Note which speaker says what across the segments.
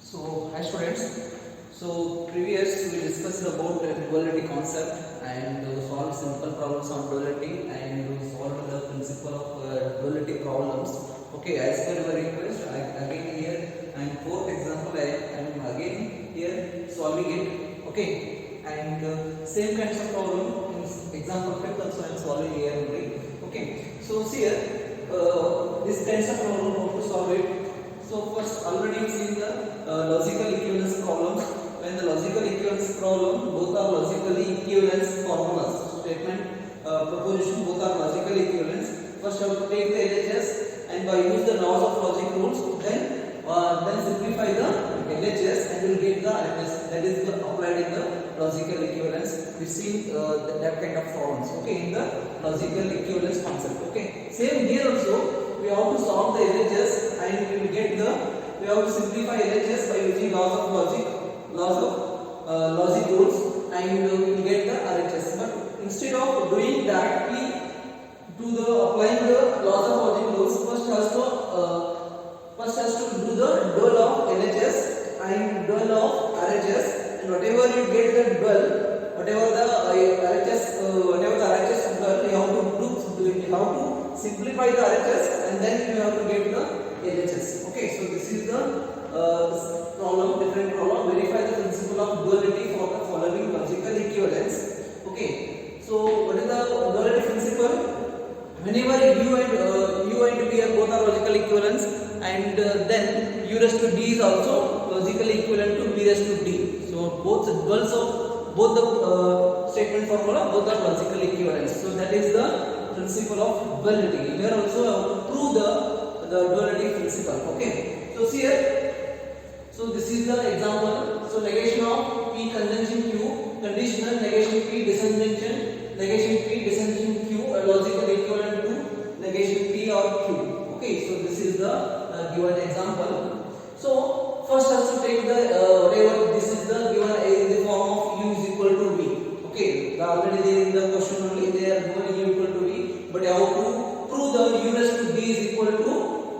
Speaker 1: So, hi students. So, previous we discussed about the duality concept and solved simple problems on duality and solved the principle of duality problems. Okay, as per your request, again here and fourth example I am again here solving it. Okay, and same kinds of problem in example fifth also I am solving here only. Okay, so see here this kinds of problem how to solve it. So first already you seen the logical equivalence problems. When the logical equivalence problem, both are logically equivalence formulas. Statement, proposition, both are logically equivalence. First you have to take the LHS and by use the laws of logic rules, then simplify the LHS and you will get the LHS. That is applied in the logical equivalence. We see that kind of problems. Okay, in the logical equivalence concept. Okay, same here also. We have to solve the LHS and we will get we have to simplify LHS by using laws of logic rules and we will get the RHS. But instead of doing directly to the applying the laws of logic rules, first has to do the dual of LHS and dual of RHS, and whatever you get the dual, whatever the RHS dual, you have to simplify the RHS and then you have to get the LHS. Okay, so this is the problem, different problem. Verify the principle of duality for the following logical equivalence. Okay, so what is the duality principle? Whenever u and v are both are logical equivalence, and then u raised to d is also logically equivalent to v raised to d. So both duals of both the statement formula both are logical equivalence. So that is the principle of duality. Here also I have to prove the duality principle. Okay, so see here, so this is the example. So negation of p conjunction q, conditional negation p disjunction, negation p disjunction q are logically equivalent to negation p or q. Okay, so this is the given example. So first has to take the whatever this is the given in the form of u is equal to v. Okay, already there in the question only they are given u equal to v, but I have to prove the u raised to d is equal to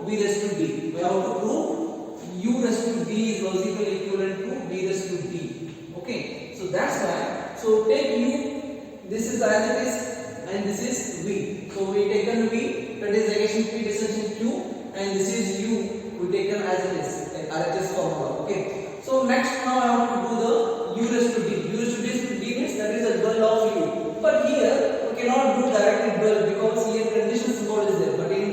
Speaker 1: v raised to d. We have to prove u raised to d is logically equivalent to v raised to d. Okay, so that's why. So take u, this is as it is, and this is v. So we taken v, that is negation p disjunction q, and this is u we taken as it is, RHS formula. Okay, so next now I have to do the u raised to d. U raised to d means that is a dual of u. But here we cannot do directly dual because here condition symbol is there. But in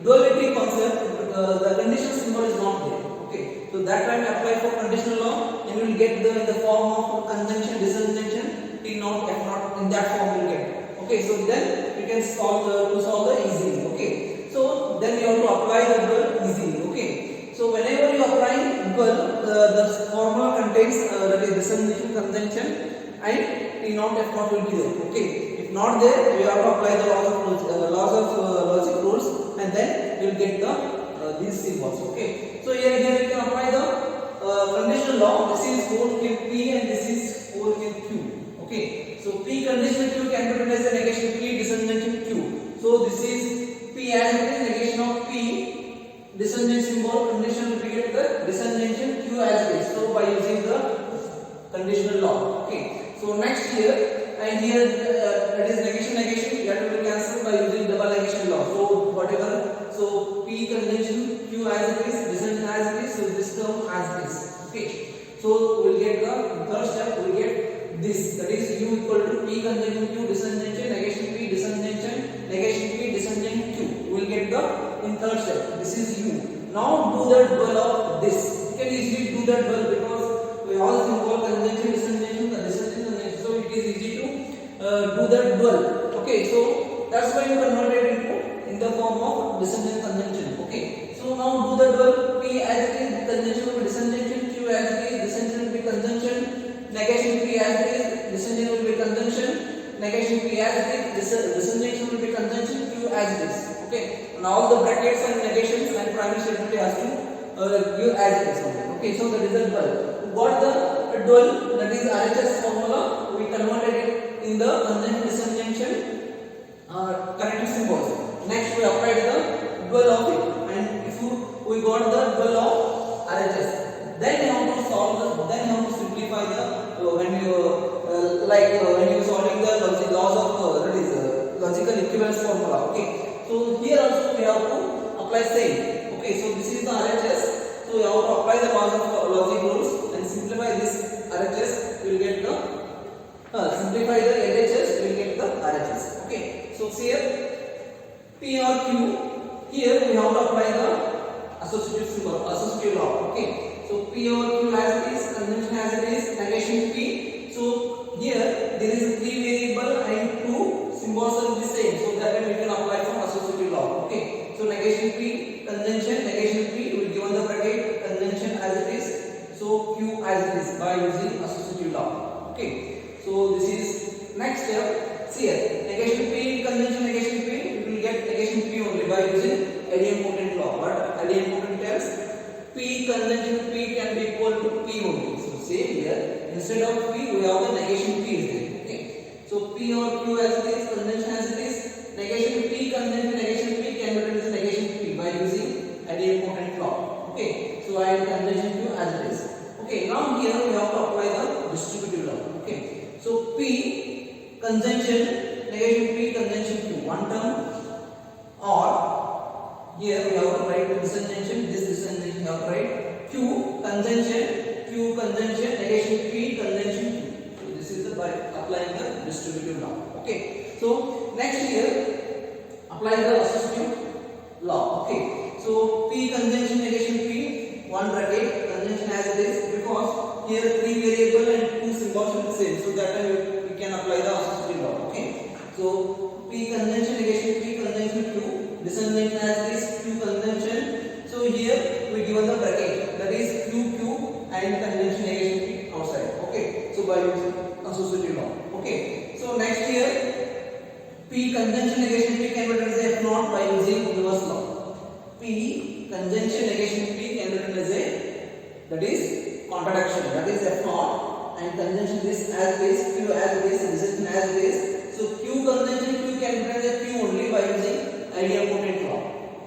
Speaker 1: duality concept, the condition symbol is not there. Okay, so that time apply for conditional law and you will get in the form of conjunction, disjunction, T naught, F naught, in that form you will get. Okay, so then you can solve the easily. Okay, so then you have to apply the dual easily. Okay, so whenever you apply dual, the formula contains that is disjunction, conjunction, and T naught, F naught will be there. Okay, if not there, you have to apply the laws of logic rules, and then you will get these symbols. Okay, so here you can apply the conditional law. This is whole in P and this is whole in Q. Okay, so P conditional Q can be written as a negation P disjunction Q. So this is P as it is, negation of P, disjunction symbol, conditional will get the disjunction Q as it is. So by using the conditional law. Okay, so next here and here that is negation that will be cancelled by using double negation law. So whatever, so P conjunction Q as it is, disjunction as it is, so this term as it is. Okay, so we will get the third step, we will get this, that is u equal to P conjunction Q disjunction, negation P disjunction, negation P disjunction Q. We will get the in third step. This is u. Now do the dual of this. You can easily do the dual because we all involve conjunction, disjunction, conjunction, so it is easy to do the dual. Okay, so that's why you convert it into in the form of disjunction conjunction. Okay, so now do the dual. P as it is, conjunction will be disjunction, Q as it is, disjunction will be conjunction, negation P as it is, disjunction will be conjunction, negation P as it is, disjunction will be conjunction, Q as it is. Okay, and all the brackets and negations and primary statement has to give as it is. Okay, so the result dual. Got the dual, that is RHS formula. We converted it in the conjunction, disjunction, connecting symbols. Next we applied the dual of it, and if we got the dual of RHS, then we have to also we have to apply same. Okay, so this is the RHS. So we have to apply the logic rules and simplify this RHS. We will get the simplify the LHS. We will get the RHS. Okay, so here P or Q. Here we have to apply the associative symbol, associative law. Okay, so P or Q as it is, conjunction as it is, negation P. So here there is a 3 variable and 2 symbols are the same, so that we can apply from associative law. Okay, so negation P, conjunction P, we will given the bracket conjunction as it is, so Q as it is by using associative law. Okay, so this is next step. See here, negation P, conjunction negation P, we will get negation P only by using idempotent law. But idempotent tells P conjunction P can be equal to P only. So same here, instead of P we have the negation P is there. Okay, so P or Q as it is, conjunction as it is, negation P conjunction negation P can be written as negation P by using idempotent law. Okay, so I have conjunction Q as it is. Okay, now here we have to apply the distributive law. Okay, so P conjunction negation P conjunction Q, one term, or here we have to write this conjunction we have to write Q conjunction negation P conjunction Q. So this is the by applying the distributive law. Okay, so next here apply the associative law. Okay, so P conjunction negation P, one bracket conjunction as it is, because here 3 variable and 2 symbols are the same, so that time we can apply the associative law. Okay, so P conjunction negation P conjunction Q, this conjunction as it is, Q conjunction. So here we given the bracket, that is Q and conjunction negation P outside. Okay, so by using associative law. Okay, so next here P conjunction negation P can be written as F naught by using inverse law. P conjunction negation P can be written as that is contradiction, that is F naught, and conjunction this as it is, Q as it is, resistance as it is. So Q conjunction Q can be written as Q only by using idempotent law.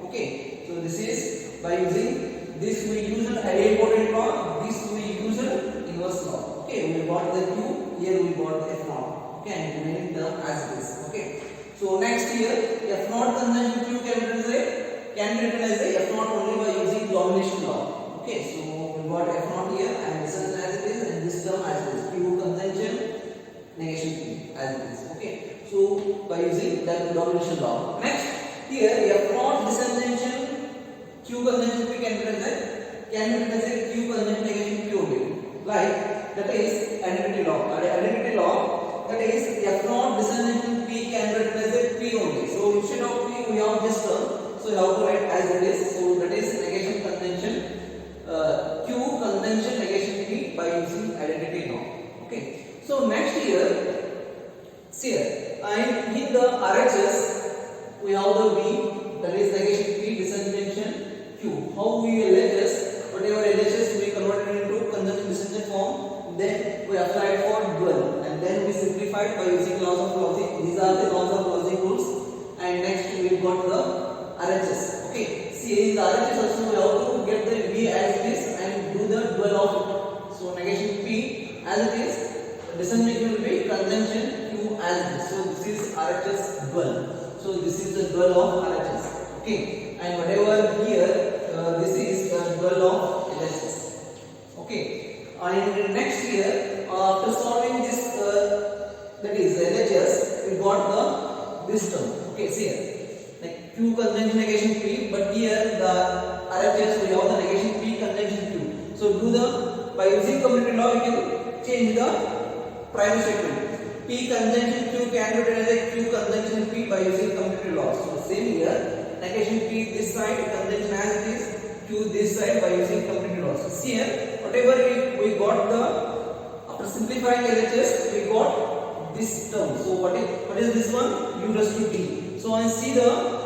Speaker 1: Okay, so this is by using this we use idempotent law, this we use inverse law. Okay, we got the Q, here we got the F naught. Okay, and remaining term as it is. Okay, so next here F naught conjunction Q can be written as F naught only by using domination law. Okay, so we got F naught here and this is as it is and this term as it is, Q conjunction negation P as it is. Okay, so by using that domination law. Next here F naught disconjunction Q conjunction P can be written as Q conjunction negation P only, like that is identity law. Identity law, that is F naught disconjunction P can be written as P only. So instead of P we have this term, so you have to write as it is. So that is negation conjunction Q conjunction negation P by using identity law. Okay, so next here, see here, and in the RHS we have the V, that is negation P disconjunction Q. How we will LHS, whatever LHS we converted into conjunction disjunction form, then we applied for dual, and then we simplified by using laws of logic. These are the laws of logic rules, and next we got the RHS. Okay, see in the RHS also we have to get the V as it is and do the dual of it. So negation P as it is, disjunction will be conjunction Q as it is. So this is RHS dual. So this is the dual of RHS. Okay, and whatever here this is the dual of LHS. Okay, and next here after solving this that is LHS, we got the this term. Okay, see here like Q conjunction negation P, but here the RHS we have the negation P conjunction Q. So do the by using commutative law we can change the primary statement. P conjunction Q can be written as Q conjunction P by using commutative law. So same here, negation P this side, conjunction as it is, Q this side by using commutative law. So see here, whatever we got the after simplifying LHS we got this term. So what is this one? U raised to D. So I see the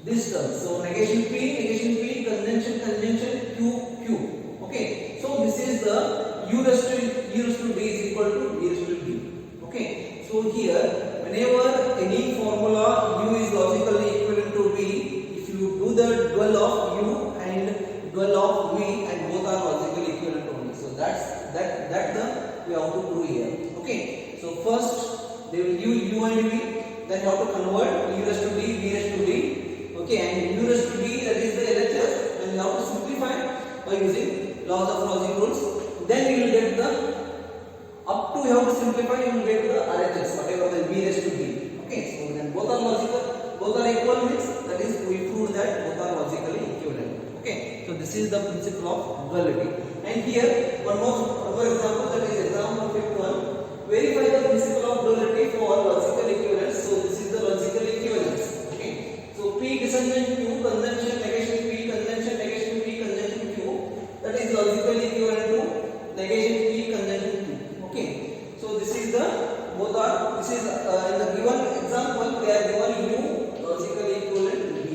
Speaker 1: this term. So negation P, conjunction Q. Okay, so this is the U raised to D is equal to E raised to D. Okay, so here whenever any formula U is logically equivalent to V, if you do the dual of U and dual of V and both are logically equivalent only. So that's the we have to do here. Okay, so first they will use U and V, then you have to convert U raised to D equivalent means that is we prove that both are logically equivalent. Okay, so this is the principle of duality. And here one more example, that is example fifth one. Verify the principle of duality for logical equivalence. So this is the logical equivalence. Okay, so P disjunction Q conjunction negation P conjunction negation P conjunction Q, that is logically equivalent to negation P conjunction Q. Okay, so this is the both are, this is in the given example they are given U logically equivalent to V.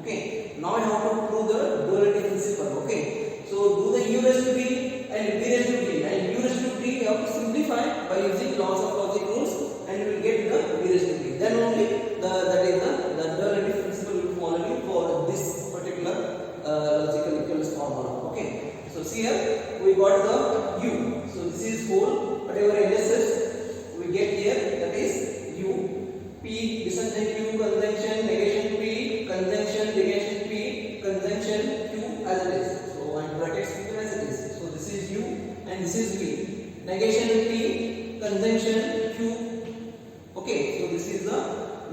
Speaker 1: Okay, now I have to prove the duality principle. Okay, so do the U raised to D and V raised to D, and U raised to D you have to simplify by using laws of logic rules, and you will get the V raised to D. Then only the duality principle will follow you for this particular logical equivalence formula. Okay, so see here we got the U. So this is whole whatever LSS we get here, that is U. P disjunction Q conjunction negation P conjunction negation P conjunction Q as it is. So and brackets Q as it is. So this is U and this is V. Negation P conjunction Q. Okay, so this is the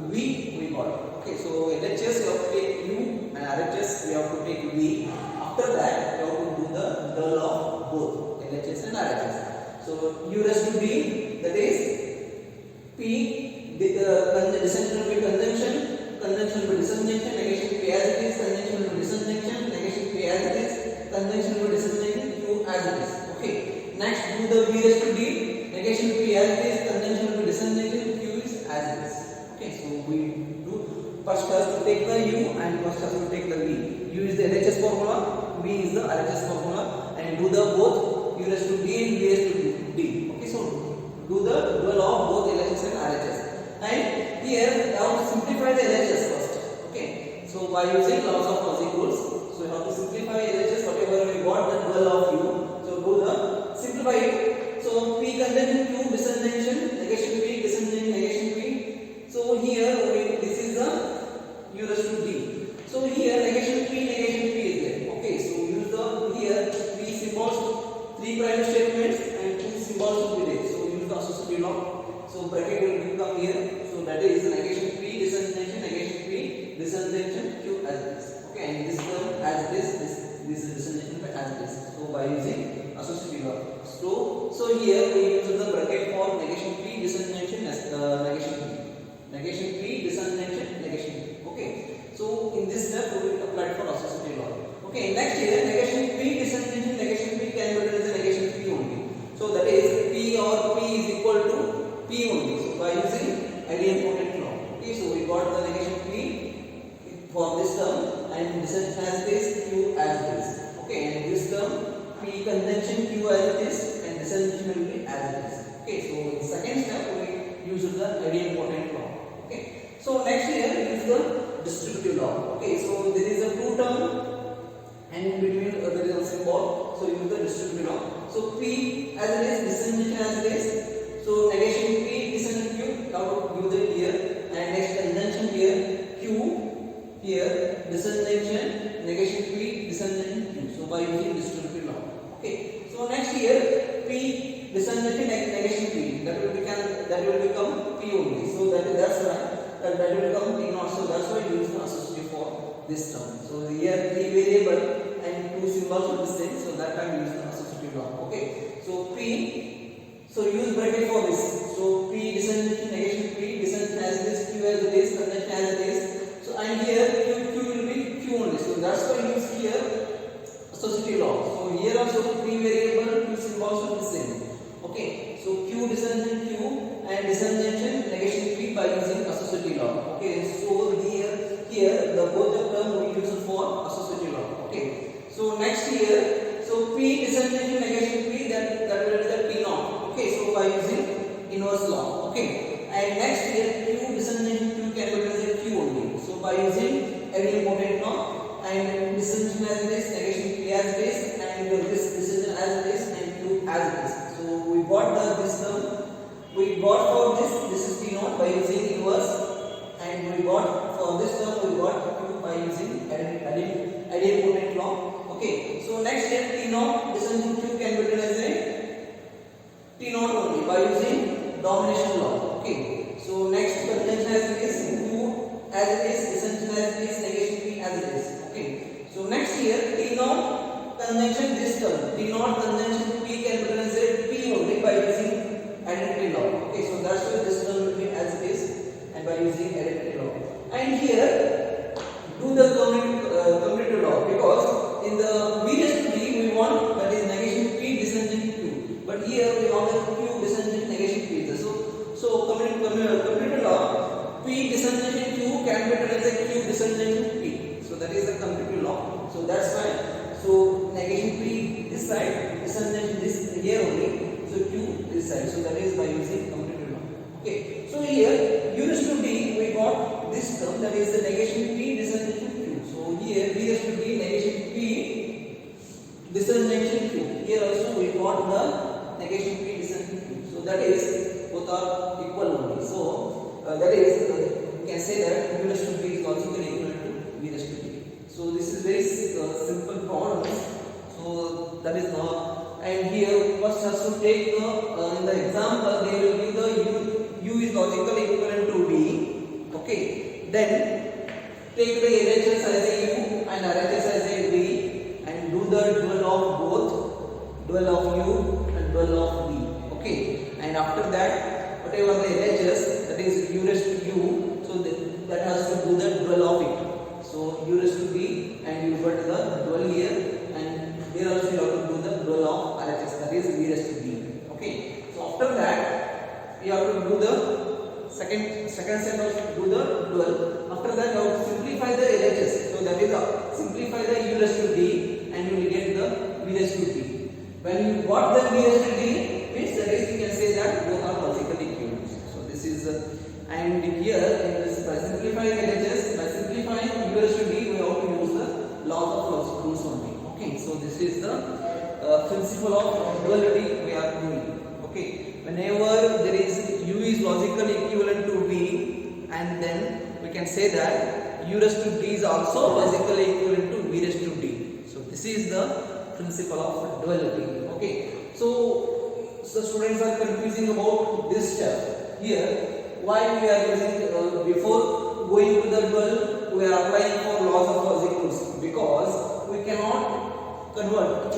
Speaker 1: V we got. Okay, so LHS we have to take U and RHS we have to take V. After that we have to do the dual of both LHS and RHS. So U raised to D, that is P disjunction will be conjunction, conjunction will be disjunction, negation P as it is, conjunction will be disjunction, negation P as it is, conjunction will be disjunction Q as it is. Okay, next do the V raised to D, negation P as it is, conjunction will be disjunction, Q is as it is. Okay, so we do first has to take the U and first has to take the V. U is the LHS formula, V is the RHS formula, and do the both U raised to D and V raised to D. Okay, so do the dual of both LHS and RHS. And here I have to simplify the LHS first. Okay, so by using laws of logic rules, so you have to simplify LHS whatever we got the dual of U. So do the simplify it. So P conjunction Q disjunction negation P disjunction negation P. So here this is the U raised to D. So here negation P is there. Okay, so use the here P symbols 3 prime statements and 2 symbols will be there. So use the associative law. So bracket will become here. So that is negation P disjunction negation P disjunction Q as it is. Okay, and this term as it is, this disjunction as it is. So by using associative law. So here we use the bracket for negation P disjunction as negation P. Negation P disjunction negation P. Okay. So in this step we will apply for associative law. Okay, next here negation P disjunction negation P can be written as a negation P only. So that is P or P is equal to P only. So by using idempotent law. Okay, so we got the negation P for this term and this has this Q as it is. Okay, and this term P conjunction Q as it is and this will be as it is. Okay, so in second step we use the idempotent law. Okay, so next here is the distributive law. Okay, so there is a two term and in between there is a symbol. So use the distributive law. So P as it is, disjunction as it is. So negation P disjunction Q, now give the here and next conjunction here Q here disjunction negation P disjunction Q. So by using distributive law. Okay. So next here P disjunction negation P, that will become P only. So that's right. That will become P naught. So that's why you use the associative for this term. So here 3 variable and 2 symbols will be same. So that time we use the associative law. Okay. So P. So use bracket for this. So P disjunction negation P disjunction as it is, Q as it is, conjunction as it is. So and here Q will be Q only. So that's why use here associative law. So here also 3 variable, 2 symbols will be same. Okay. So Q disjunction Q and disjunction negation P by using associative law. Okay. So here the both the term we use for associative law. Okay. So next here, so P disjunction negation P that will be the P naught. Okay, so by using inverse law. Okay, and next here Q disjunction Q can be written as a Q only. So by using idempotent law and disjunction as it is, negation P as it is, and this disjunction as it is, and Q as it is. So we got this term. We got for this is P naught by using inverse, and we got for this term we got Q by using idempotent law. Okay, so next here T naught disjunction Q can be written as a T naught only by using domination law. Okay, so next conjunction as it is, Q as it is, disjunction conjunction this term, P not conjunction P can be translated P only by using identity law. Okay, so that's why this term will be as it is, and by using identity law. And here do the commutative law, because in the V raised to D we want that is negation P descending Q, but here we have the Q descending negation P. So commutative law, P descending Q can be written as Q descending P. So that is the commutative law. So that's why. So negation P this side, descending this here only. So Q this side. So that is by using commutative law. Okay. So here U raised to D we got this term, that is the negation P descending to Q. So here V raised to D negation P descending Q. Here also we got the negation P descending Q. So that is both are equal only. So that is you can say that U raised to D is also equal to V raised to D. So this is very simple problem. So that is not. And here first has to take in the example they will give the U is logically equivalent to V. Okay. Then take the LHS as a U and RHS as a V and do the dual of both, dual of U and dual of V. Okay. And after that, whatever the LHS, that is U raised to U, so that has to do the dual of it. So U raised to V and you got the dual here, and here also you have to do the dual of RHS, that is V raised to V. Okay. So after that, you have to do the second set of do the dual. After that, you have to simplify the LHS. So that is simplify the U raised to D and you will get the V raised to D. When you got the V raised to D, means that is you can say that both are logically equivalent. So this is and here in this by simplifying LHS, by simplifying U raised to D, we have to use the laws of logic rules only. Okay, so this is the principle of duality we are doing. Okay, whenever there is U is logically equivalent to V, and then we can say that U raised to D is also logically equivalent to V raised to D. So this is the principle of duality. Okay, so students are confusing about this step here. Why we are using before going to the dual, we are applying for laws of logic rules, because we cannot convert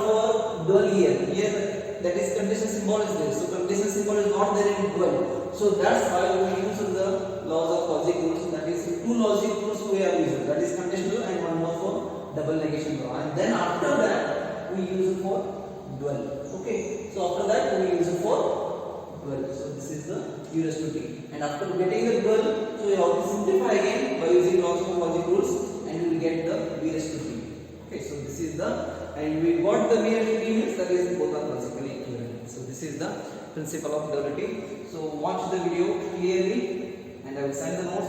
Speaker 1: for dual here. Here that is condition symbol is there. So condition symbol is not there in dual. So that's why we use the laws of logic rules. That is two logic rules we are using. That is conditional and one more for double negation law. And then after that we use it for dual. Okay. So after that we use it for dual. So this is the U raised to D. And after getting the dual, so you have to simplify again by using laws of logic rules, and you will get the V raised to D. Okay, so this is the, and we got the V raised to D means that is both are logically equivalent. So this is the principle of duality. So watch the video clearly, and I will send the notes.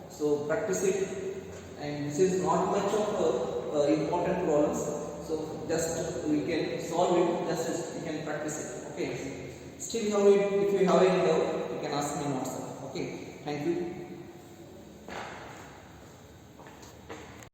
Speaker 1: So practice it, and this is not much of important problems. So just we can solve it. Just we can practice it. Okay. Still, if you have any doubt, you can ask me on WhatsApp. Okay. Thank you.